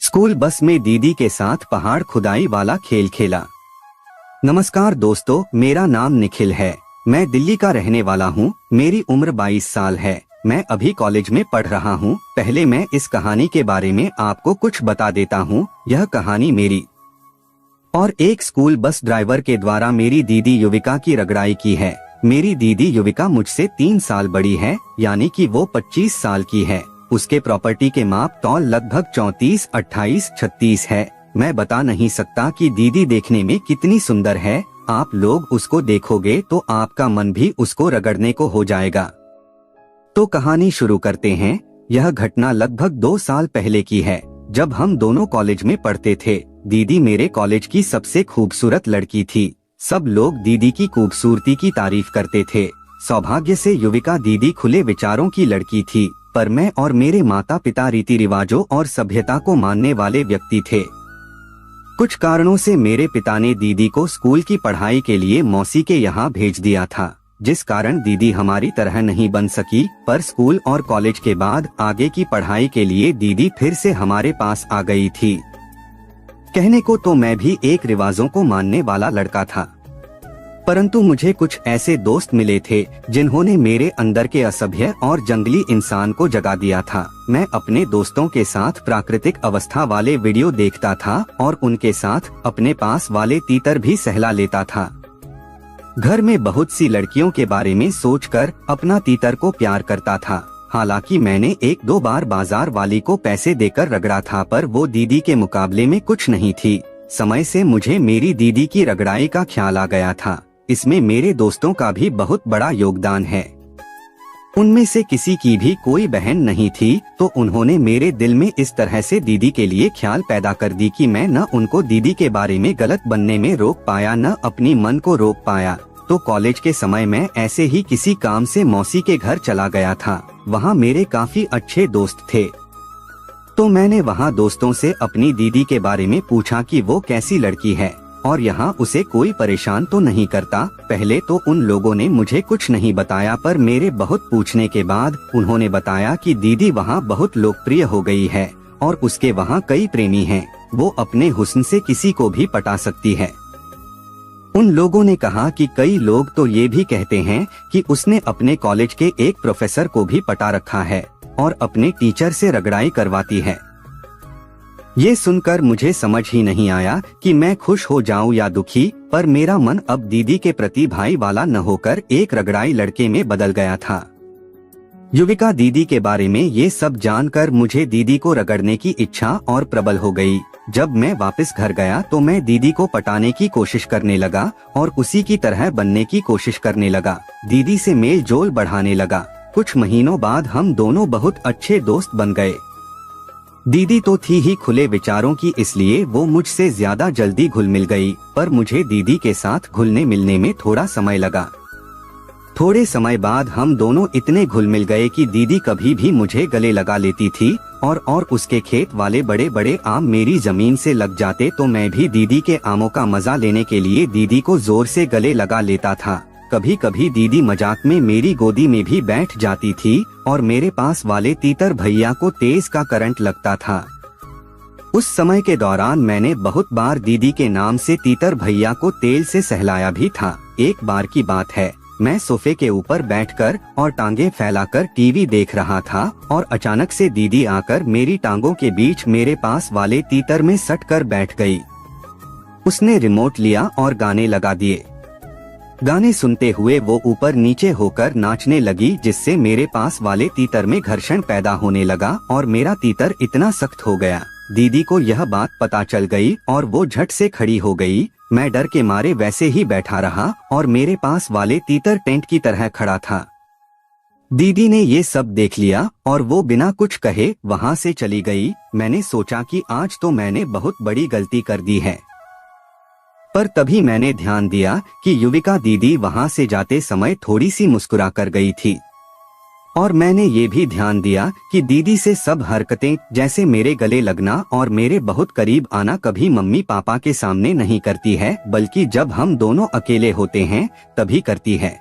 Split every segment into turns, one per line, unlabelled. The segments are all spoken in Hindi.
स्कूल बस में दीदी के साथ पहाड़ खुदाई वाला खेल खेला। नमस्कार दोस्तों, मेरा नाम निखिल है। मैं दिल्ली का रहने वाला हूँ। मेरी उम्र 22 साल है। मैं अभी कॉलेज में पढ़ रहा हूँ। पहले मैं इस कहानी के बारे में आपको कुछ बता देता हूँ। यह कहानी मेरी और एक स्कूल बस ड्राइवर के द्वारा मेरी दीदी युविका की रगड़ाई की है। मेरी दीदी युविका मुझसे 3 साल बड़ी है, यानी कि वो 25 साल की है। उसके प्रॉपर्टी के माप तौल लगभग 34, 28, 36 है। मैं बता नहीं सकता कि दीदी देखने में कितनी सुंदर है। आप लोग उसको देखोगे तो आपका मन भी उसको रगड़ने को हो जाएगा। तो कहानी शुरू करते हैं। यह घटना लगभग 2 साल पहले की है, जब हम दोनों कॉलेज में पढ़ते थे। दीदी मेरे कॉलेज की सबसे खूबसूरत लड़की थी। सब लोग दीदी की खूबसूरती की तारीफ करते थे। सौभाग्य से युविका दीदी खुले विचारों की लड़की थी, पर मैं और मेरे माता पिता रीति रिवाजों और सभ्यता को मानने वाले व्यक्ति थे। कुछ कारणों से मेरे पिता ने दीदी को स्कूल की पढ़ाई के लिए मौसी के यहाँ भेज दिया था, जिस कारण दीदी हमारी तरह नहीं बन सकी। पर स्कूल और कॉलेज के बाद आगे की पढ़ाई के लिए दीदी फिर से हमारे पास आ गई थी। कहने को तो मैं भी एक रिवाजों को मानने वाला लड़का था, परंतु मुझे कुछ ऐसे दोस्त मिले थे जिन्होंने मेरे अंदर के असभ्य और जंगली इंसान को जगा दिया था। मैं अपने दोस्तों के साथ प्राकृतिक अवस्था वाले वीडियो देखता था और उनके साथ अपने पास वाले तीतर भी सहला लेता था। घर में बहुत सी लड़कियों के बारे में सोचकर अपना तीतर को प्यार करता था। हालांकि मैंने 1-2 बार बाजार वाली को पैसे देकर रगड़ा था, पर वो दीदी के मुकाबले में कुछ नहीं थी। समय से मुझे मेरी दीदी की रगड़ाई का ख्याल आ गया था। इसमें मेरे दोस्तों का भी बहुत बड़ा योगदान है। उनमें से किसी की भी कोई बहन नहीं थी, तो उन्होंने मेरे दिल में इस तरह से दीदी के लिए ख्याल पैदा कर दी कि मैं न उनको दीदी के बारे में गलत बनने में रोक पाया, न अपनी मन को रोक पाया। तो कॉलेज के समय मैं ऐसे ही किसी काम से मौसी के घर चला गया था। वहाँ मेरे काफी अच्छे दोस्त थे, तो मैंने वहाँ दोस्तों से अपनी दीदी के बारे में पूछा कि वो कैसी लड़की है और यहाँ उसे कोई परेशान तो नहीं करता। पहले तो उन लोगों ने मुझे कुछ नहीं बताया, पर मेरे बहुत पूछने के बाद उन्होंने बताया कि दीदी वहाँ बहुत लोकप्रिय हो गई है और उसके वहाँ कई प्रेमी हैं। वो अपने हुस्न से किसी को भी पटा सकती है। उन लोगों ने कहा कि कई लोग तो ये भी कहते हैं कि उसने अपने कॉलेज के एक प्रोफेसर को भी पटा रखा है और अपने टीचर से रगड़ाई करवाती है। ये सुनकर मुझे समझ ही नहीं आया कि मैं खुश हो जाऊं या दुखी, पर मेरा मन अब दीदी के प्रति भाई वाला न होकर एक रगड़ाई लड़के में बदल गया था। युविका दीदी के बारे में ये सब जानकर मुझे दीदी को रगड़ने की इच्छा और प्रबल हो गई। जब मैं वापस घर गया तो मैं दीदी को पटाने की कोशिश करने लगा और उसी की तरह बनने की कोशिश करने लगा। दीदी से मेल जोल बढ़ाने लगा। कुछ महीनों बाद हम दोनों बहुत अच्छे दोस्त बन गए। दीदी तो थी ही खुले विचारों की, इसलिए वो मुझसे ज्यादा जल्दी घुल मिल गई, पर मुझे दीदी के साथ घुलने मिलने में थोड़ा समय लगा। थोड़े समय बाद हम दोनों इतने घुल मिल गए कि दीदी कभी भी मुझे गले लगा लेती थी और उसके खेत वाले बड़े बड़े आम मेरी जमीन से लग जाते तो मैं भी दीदी के आमों का मजा लेने के लिए दीदी को जोर से गले लगा लेता था। कभी कभी दीदी मजाक में मेरी गोदी में भी बैठ जाती थी और मेरे पास वाले तीतर भैया को तेज का करंट लगता था। उस समय के दौरान मैंने बहुत बार दीदी के नाम से तीतर भैया को तेल से सहलाया भी था। एक बार की बात है, मैं सोफे के ऊपर बैठकर और टांगे फैलाकर टीवी देख रहा था और अचानक से दीदी आकर मेरी टांगों के बीच मेरे पास वाले तीतर में सट कर बैठ गई। उसने रिमोट लिया और गाने लगा दिए। गाने सुनते हुए वो ऊपर नीचे होकर नाचने लगी, जिससे मेरे पास वाले तीतर में घर्षण पैदा होने लगा और मेरा तीतर इतना सख्त हो गया। दीदी को यह बात पता चल गई और वो झट से खड़ी हो गई। मैं डर के मारे वैसे ही बैठा रहा और मेरे पास वाले तीतर टेंट की तरह खड़ा था। दीदी ने ये सब देख लिया और वो बिना कुछ कहे वहाँ से चली गई। मैंने सोचा कि आज तो मैंने बहुत बड़ी गलती कर दी है, पर तभी मैंने ध्यान दिया कि युविका दीदी वहाँ से जाते समय थोड़ी सी मुस्कुरा कर गई थी और मैंने ये भी ध्यान दिया कि दीदी से सब हरकतें, जैसे मेरे गले लगना और मेरे बहुत करीब आना, कभी मम्मी पापा के सामने नहीं करती है, बल्कि जब हम दोनों अकेले होते हैं तभी करती है।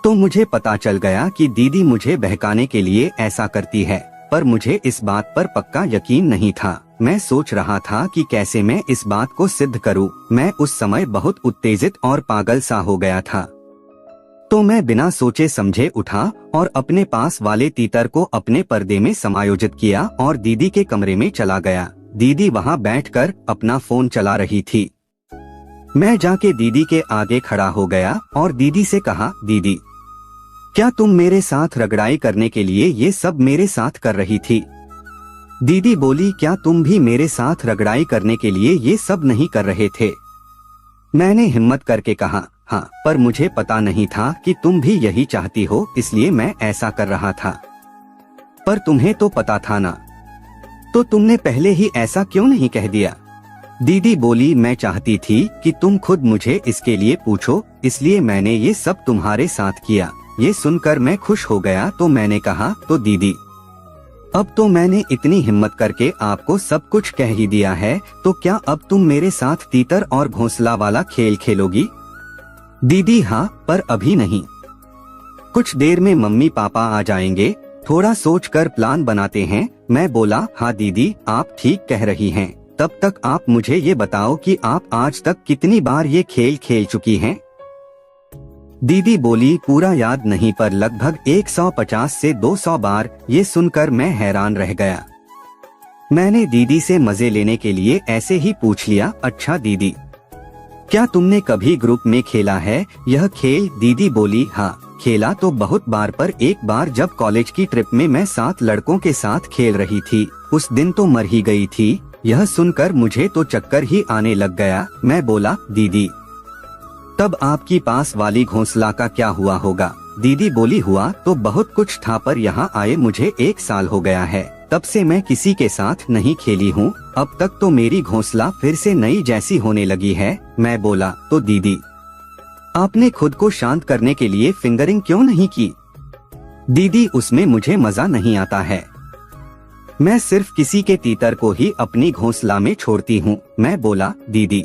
तो मुझे पता चल गया कि दीदी मुझे बहकाने के लिए ऐसा करती है, पर मुझे इस बात पर पक्का यकीन नहीं था। मैं सोच रहा था कि कैसे मैं इस बात को सिद्ध करूं। मैं उस समय बहुत उत्तेजित और पागल सा हो गया था। तो मैं बिना सोचे समझे उठा और अपने पास वाले तीतर को अपने पर्दे में समायोजित किया और दीदी के कमरे में चला गया। दीदी वहां बैठकर अपना फोन चला रही थी। मैं जाके दीदी के आगे खड़ा हो गया और दीदी से कहा, दीदी, क्या तुम मेरे साथ रगड़ाई करने के लिए ये सब मेरे साथ कर रही थी? दीदी बोली, क्या तुम भी मेरे साथ रगड़ाई करने के लिए ये सब नहीं कर रहे थे? मैंने हिम्मत करके कहा, हाँ, पर मुझे पता नहीं था कि तुम भी यही चाहती हो, इसलिए मैं ऐसा कर रहा था। पर तुम्हें तो पता था ना, तो तुमने पहले ही ऐसा क्यों नहीं कह दिया? दीदी बोली, मैं चाहती थी कि तुम खुद मुझे इसके लिए पूछो, इसलिए मैंने ये सब तुम्हारे साथ किया। ये सुनकर मैं खुश हो गया तो मैंने कहा, तो दीदी, अब तो मैंने इतनी हिम्मत करके आपको सब कुछ कह ही दिया है, तो क्या अब तुम मेरे साथ तीतर और घोंसला वाला खेल खेलोगी? दीदी, हाँ, पर अभी नहीं। कुछ देर में मम्मी पापा आ जाएंगे, थोड़ा सोचकर प्लान बनाते हैं। मैं बोला, हाँ दीदी, आप ठीक कह रही हैं। तब तक आप मुझे ये बताओ कि आप आज तक कितनी बार ये खेल खेल चुकी हैं? दीदी बोली, पूरा याद नहीं, पर लगभग 150 से 200 बार। ये सुनकर मैं हैरान रह गया। मैंने दीदी से मजे लेने के लिए ऐसे ही पूछ लिया, अच्छा दीदी, क्या तुमने कभी ग्रुप में खेला है यह खेल? दीदी बोली, हाँ, खेला तो बहुत बार, पर एक बार जब कॉलेज की ट्रिप में मैं 7 लड़कों के साथ खेल रही थी, उस दिन तो मर ही गई थी। यह सुनकर मुझे तो चक्कर ही आने लग गया। मैं बोला, दीदी, तब आपकी पास वाली घोंसला का क्या हुआ होगा? दीदी बोली, हुआ तो बहुत कुछ था, पर यहाँ आए मुझे 1 साल हो गया है, तब से मैं किसी के साथ नहीं खेली हूँ। अब तक तो मेरी घोंसला फिर से नई जैसी होने लगी है। मैं बोला, तो दीदी, आपने खुद को शांत करने के लिए फिंगरिंग क्यों नहीं की? दीदी, उसमें मुझे मजा नहीं आता है, मैं सिर्फ किसी के तीतर को ही अपनी घोंसला में छोड़ती हूँ। मैं बोला, दीदी,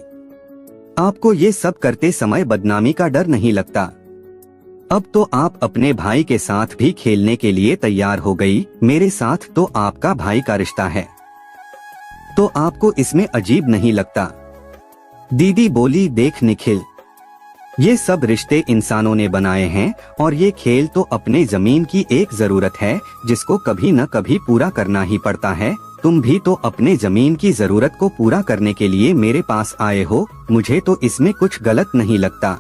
आपको ये सब करते समय बदनामी का डर नहीं लगता? अब तो आप अपने भाई के साथ भी खेलने के लिए तैयार हो गई। मेरे साथ तो आपका भाई का रिश्ता है, तो आपको इसमें अजीब नहीं लगता? दीदी बोली, देख निखिल, ये सब रिश्ते इंसानों ने बनाए हैं और ये खेल तो अपने जमीन की एक जरूरत है जिसको कभी न कभी पूरा करना ही पड़ता है। तुम भी तो अपने जमीन की जरूरत को पूरा करने के लिए मेरे पास आए हो, मुझे तो इसमें कुछ गलत नहीं लगता।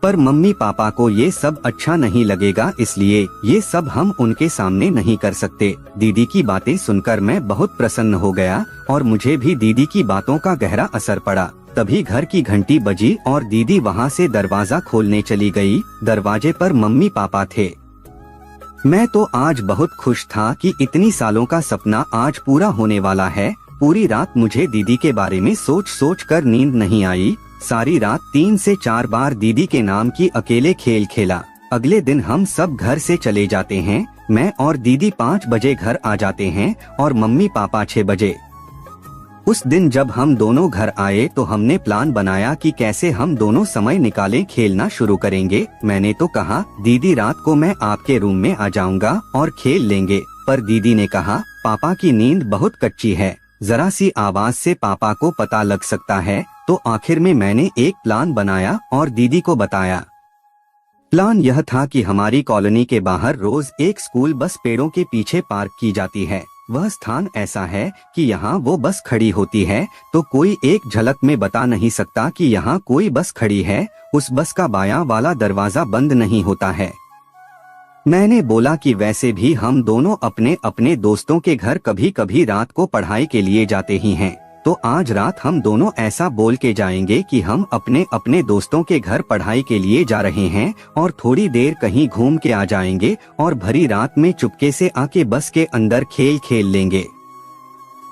पर मम्मी पापा को ये सब अच्छा नहीं लगेगा, इसलिए ये सब हम उनके सामने नहीं कर सकते। दीदी की बातें सुनकर मैं बहुत प्रसन्न हो गया और मुझे भी दीदी की बातों का गहरा असर पड़ा। तभी घर की घंटी बजी और दीदी वहाँ से दरवाजा खोलने चली गई। दरवाजे पर मम्मी पापा थे। मैं तो आज बहुत खुश था कि इतनी सालों का सपना आज पूरा होने वाला है। पूरी रात मुझे दीदी के बारे में सोच सोच कर नींद नहीं आई। सारी रात 3 से 4 बार दीदी के नाम की अकेले खेल खेला। अगले दिन हम सब घर से चले जाते हैं। मैं और दीदी 5 बजे घर आ जाते हैं और मम्मी पापा 6 बजे। उस दिन जब हम दोनों घर आए तो हमने प्लान बनाया कि कैसे हम दोनों समय निकालें, खेलना शुरू करेंगे। मैंने तो कहा, दीदी, रात को मैं आपके रूम में आ जाऊंगा और खेल लेंगे। पर दीदी ने कहा, पापा की नींद बहुत कच्ची है, जरा सी आवाज से पापा को पता लग सकता है। तो आखिर में मैंने एक प्लान बनाया और दीदी को बताया। प्लान यह था कि हमारी कॉलोनी के बाहर रोज एक स्कूल बस पेड़ों के पीछे पार्क की जाती है। वह स्थान ऐसा है कि यहाँ वो बस खड़ी होती है तो कोई एक झलक में बता नहीं सकता कि यहाँ कोई बस खड़ी है। उस बस का बायां वाला दरवाजा बंद नहीं होता है। मैंने बोला कि वैसे भी हम दोनों अपने अपने दोस्तों के घर कभी कभी रात को पढ़ाई के लिए जाते ही हैं, तो आज रात हम दोनों ऐसा बोल के जाएंगे कि हम अपने अपने दोस्तों के घर पढ़ाई के लिए जा रहे हैं और थोड़ी देर कहीं घूम के आ जाएंगे और भरी रात में चुपके से आके बस के अंदर खेल खेल लेंगे।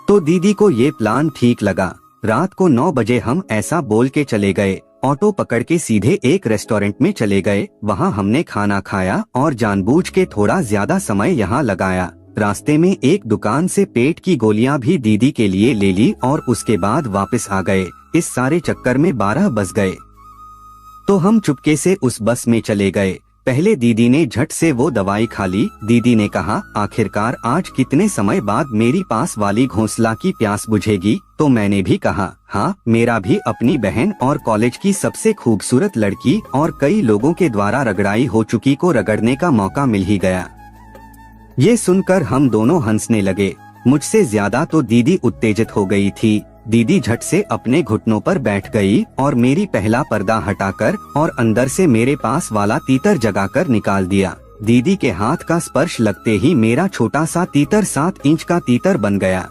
तो दीदी को ये प्लान ठीक लगा। रात को 9 बजे हम ऐसा बोल के चले गए। ऑटो पकड़ के सीधे एक रेस्टोरेंट में चले गए। वहाँ हमने खाना खाया और जानबूझ के थोड़ा ज्यादा समय यहाँ लगाया। रास्ते में एक दुकान से पेट की गोलियां भी दीदी के लिए ले ली और उसके बाद वापस आ गए। इस सारे चक्कर में 12 बज गए। तो हम चुपके से उस बस में चले गए। पहले दीदी ने झट से वो दवाई खा ली। दीदी ने कहा, आखिरकार आज कितने समय बाद मेरी पास वाली घोंसला की प्यास बुझेगी। तो मैंने भी कहा, हाँ, मेरा भी अपनी बहन और कॉलेज की सबसे खूबसूरत लड़की और कई लोगों के द्वारा रगड़ाई हो चुकी को रगड़ने का मौका मिल ही गया। ये सुनकर हम दोनों हंसने लगे। मुझसे ज्यादा तो दीदी उत्तेजित हो गई थी। दीदी झट से अपने घुटनों पर बैठ गई और मेरी पहला पर्दा हटाकर और अंदर से मेरे पास वाला तीतर जगाकर निकाल दिया। दीदी के हाथ का स्पर्श लगते ही मेरा छोटा सा तीतर 7 इंच का तीतर बन गया।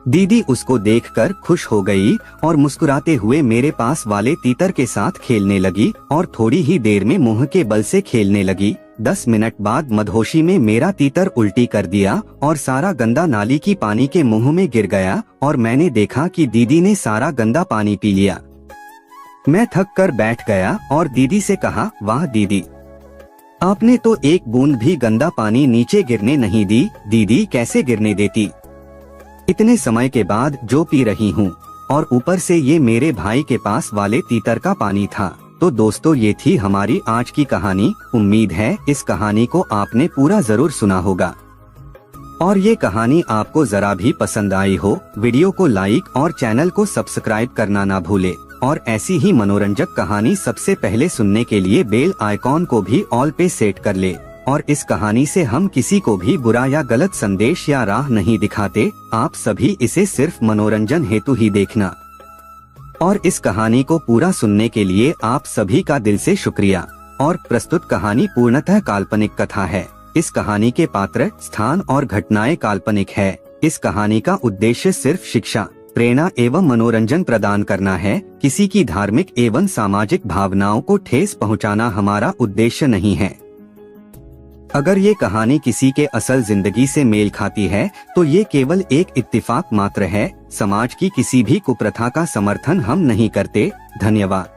दीदी उसको देखकर खुश हो गई और मुस्कुराते हुए मेरे पास वाले तीतर के साथ खेलने लगी और थोड़ी ही देर में मुंह के बल से खेलने लगी। 10 मिनट बाद मदहोशी में मेरा तीतर उल्टी कर दिया और सारा गंदा नाली की पानी के मुंह में गिर गया और मैंने देखा कि दीदी ने सारा गंदा पानी पी लिया। मैं थक कर बैठ गया और दीदी से कहा, वाह दीदी, आपने तो एक बूंद भी गंदा पानी नीचे गिरने नहीं दी। दीदी कैसे गिरने देती? इतने समय के बाद जो पी रही हूँ और ऊपर से ये मेरे भाई के पास वाले तीतर का पानी था। तो दोस्तों, ये थी हमारी आज की कहानी। उम्मीद है इस कहानी को आपने पूरा जरूर सुना होगा और ये कहानी आपको जरा भी पसंद आई हो। वीडियो को लाइक और चैनल को सब्सक्राइब करना ना भूले और ऐसी ही मनोरंजक कहानी सबसे पहले सुनने के लिए बेल आइकॉन को भी ऑल पे सेट कर ले। और इस कहानी से हम किसी को भी बुरा या गलत संदेश या राह नहीं दिखाते। आप सभी इसे सिर्फ मनोरंजन हेतु ही देखना। और इस कहानी को पूरा सुनने के लिए आप सभी का दिल से शुक्रिया। और प्रस्तुत कहानी पूर्णतः काल्पनिक कथा है। इस कहानी के पात्र, स्थान और घटनाएं काल्पनिक है। इस कहानी का उद्देश्य सिर्फ शिक्षा, प्रेरणा एवं मनोरंजन प्रदान करना है। किसी की धार्मिक एवं सामाजिक भावनाओं को ठेस पहुंचाना हमारा उद्देश्य नहीं है। अगर ये कहानी किसी के असल जिंदगी से मेल खाती है तो ये केवल एक इत्तेफाक मात्र है। समाज की किसी भी कुप्रथा का समर्थन हम नहीं करते। धन्यवाद।